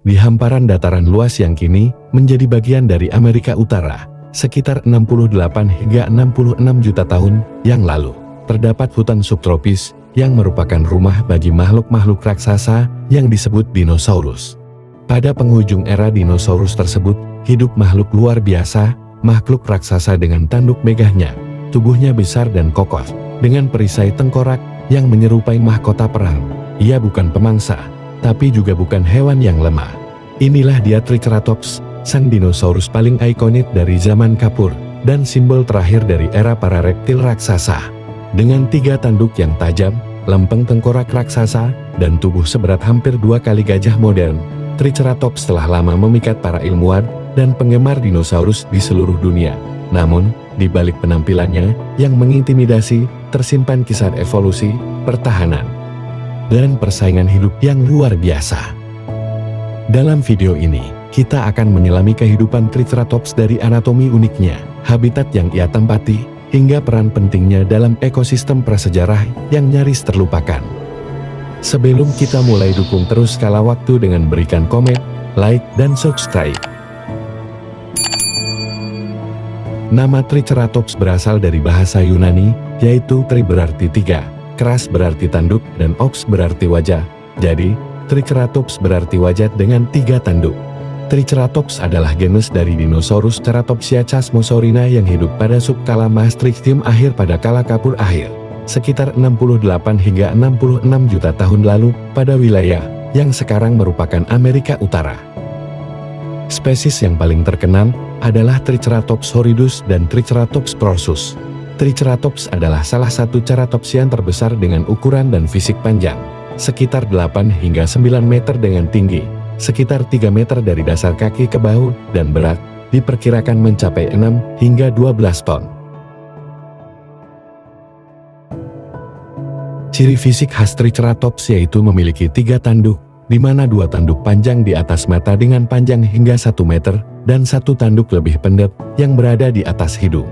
di hamparan dataran luas yang kini menjadi bagian dari Amerika Utara, sekitar 68 hingga 66 juta tahun yang lalu, terdapat hutan subtropis yang merupakan rumah bagi makhluk-makhluk raksasa yang disebut dinosaurus. Pada penghujung era dinosaurus tersebut, hidup makhluk luar biasa, makhluk raksasa dengan tanduk megahnya, tubuhnya besar dan kokoh, dengan perisai tengkorak yang menyerupai mahkota perang. Ia bukan pemangsa, tapi juga bukan hewan yang lemah. Inilah dia Triceratops, sang dinosaurus paling ikonik dari zaman kapur, dan simbol terakhir dari era para reptil raksasa. Dengan 3 tanduk yang tajam, lempeng tengkorak raksasa, dan tubuh seberat hampir 2 kali gajah modern, Triceratops telah lama memikat para ilmuwan dan penggemar dinosaurus di seluruh dunia. Namun, di balik penampilannya yang mengintimidasi, tersimpan kisah evolusi, pertahanan, dan persaingan hidup yang luar biasa. Dalam video ini, kita akan menyelami kehidupan Triceratops dari anatomi uniknya, habitat yang ia tempati, hingga peran pentingnya dalam ekosistem prasejarah yang nyaris terlupakan. Sebelum kita mulai, dukung terus Skala Waktu dengan berikan komen, like, dan subscribe. Nama Triceratops berasal dari bahasa Yunani, yaitu tri berarti 3, keras berarti tanduk, dan ops berarti wajah. Jadi, Triceratops berarti wajah dengan 3 tanduk. Triceratops adalah genus dari dinosaurus Ceratopsia chasmosaurina yang hidup pada subkala Maastrichtium akhir pada kala kapur akhir, sekitar 68 hingga 66 juta tahun lalu, pada wilayah yang sekarang merupakan Amerika Utara. Spesies yang paling terkenal adalah Triceratops horridus dan Triceratops prorsus. Triceratops adalah salah satu ceratopsian terbesar dengan ukuran dan fisik panjang, sekitar 8 hingga 9 meter dengan tinggi sekitar 3 meter dari dasar kaki ke bahu, dan berat diperkirakan mencapai 6 hingga 12 ton. Ciri fisik khas Triceratops yaitu memiliki 3 tanduk, di mana 2 tanduk panjang di atas mata dengan panjang hingga 1 meter, dan 1 tanduk lebih pendek yang berada di atas hidung.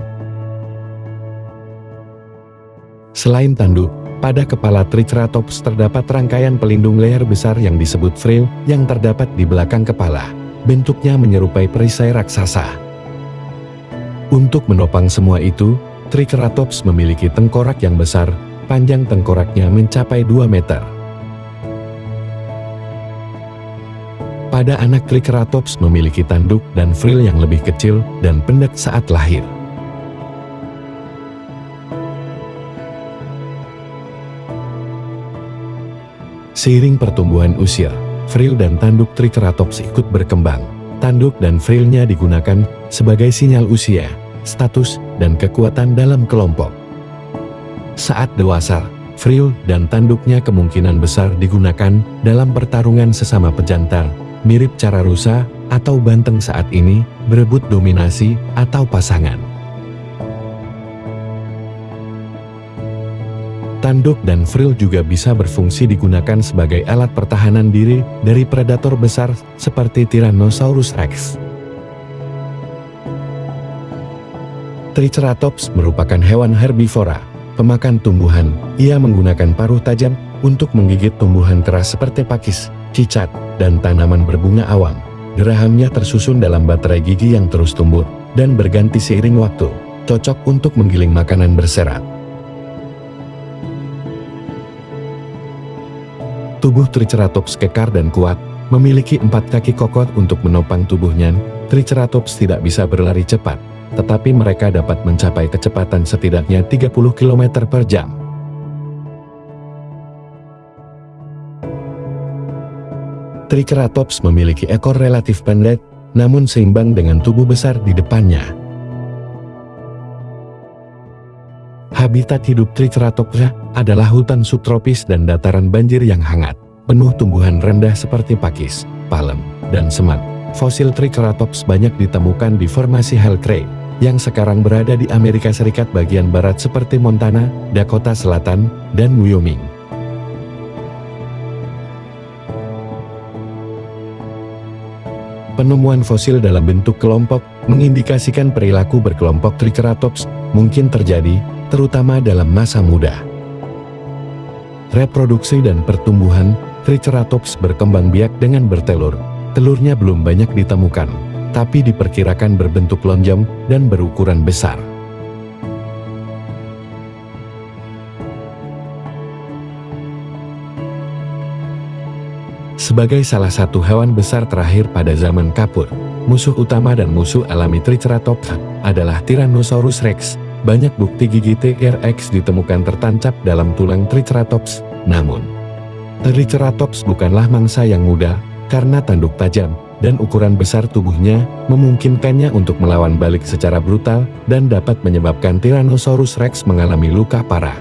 Selain tanduk, pada kepala Triceratops terdapat rangkaian pelindung leher besar yang disebut frill yang terdapat di belakang kepala. Bentuknya menyerupai perisai raksasa. Untuk menopang semua itu, Triceratops memiliki tengkorak yang besar, panjang tengkoraknya mencapai 2 meter. Pada anak, Triceratops memiliki tanduk dan frill yang lebih kecil dan pendek saat lahir. Seiring pertumbuhan usia, frill dan tanduk Triceratops ikut berkembang. Tanduk dan frillnya digunakan sebagai sinyal usia, status, dan kekuatan dalam kelompok. Saat dewasa, frill dan tanduknya kemungkinan besar digunakan dalam pertarungan sesama pejantan, mirip cara rusa atau banteng saat ini berebut dominasi atau pasangan. Tanduk dan frill juga bisa berfungsi digunakan sebagai alat pertahanan diri dari predator besar seperti Tyrannosaurus Rex. Triceratops merupakan hewan herbivora, pemakan tumbuhan. Ia menggunakan paruh tajam untuk menggigit tumbuhan keras seperti pakis, cicat, dan tanaman berbunga awam. Gerahamnya tersusun dalam baterai gigi yang terus tumbuh dan berganti seiring waktu, cocok untuk menggiling makanan berserat. Tubuh Triceratops kekar dan kuat, memiliki 4 kaki kokoh untuk menopang tubuhnya. Triceratops tidak bisa berlari cepat, tetapi mereka dapat mencapai kecepatan setidaknya 30 km per jam. Triceratops memiliki ekor relatif pendek, namun seimbang dengan tubuh besar di depannya. Habitat hidup Triceratops adalah hutan subtropis dan dataran banjir yang hangat, penuh tumbuhan rendah seperti pakis, palem, dan semak. Fosil Triceratops banyak ditemukan di formasi Hellcrest, yang sekarang berada di Amerika Serikat bagian barat seperti Montana, Dakota Selatan, dan Wyoming. Penemuan fosil dalam bentuk kelompok mengindikasikan perilaku berkelompok Triceratops mungkin terjadi, terutama dalam masa muda. Reproduksi dan pertumbuhan, Triceratops berkembang biak dengan bertelur, Telurnya belum banyak ditemukan, tapi diperkirakan berbentuk lonjong dan berukuran besar. Sebagai salah satu hewan besar terakhir pada zaman kapur, musuh utama dan musuh alami Triceratops adalah Tyrannosaurus rex. Banyak bukti gigi T-Rex ditemukan tertancap dalam tulang Triceratops. Namun, Triceratops bukanlah mangsa yang mudah karena tanduk tajam dan ukuran besar tubuhnya memungkinkannya untuk melawan balik secara brutal dan dapat menyebabkan Tyrannosaurus rex mengalami luka parah.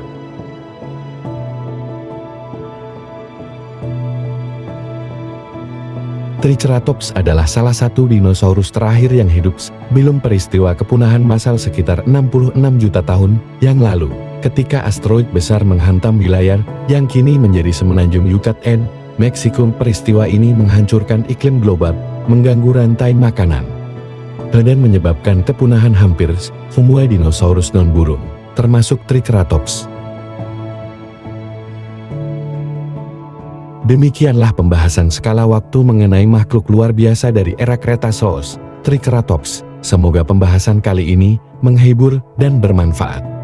Triceratops adalah salah satu dinosaurus terakhir yang hidup sebelum peristiwa kepunahan massal sekitar 66 juta tahun yang lalu, ketika asteroid besar menghantam wilayah yang kini menjadi semenanjung Yucatan, Meksiko. Peristiwa ini menghancurkan iklim global, mengganggu rantai makanan, dan menyebabkan kepunahan hampir semua dinosaurus non-burung, termasuk Triceratops. Demikianlah pembahasan skala waktu mengenai makhluk luar biasa dari era Cretaceous, Triceratops. Semoga pembahasan kali ini menghibur dan bermanfaat.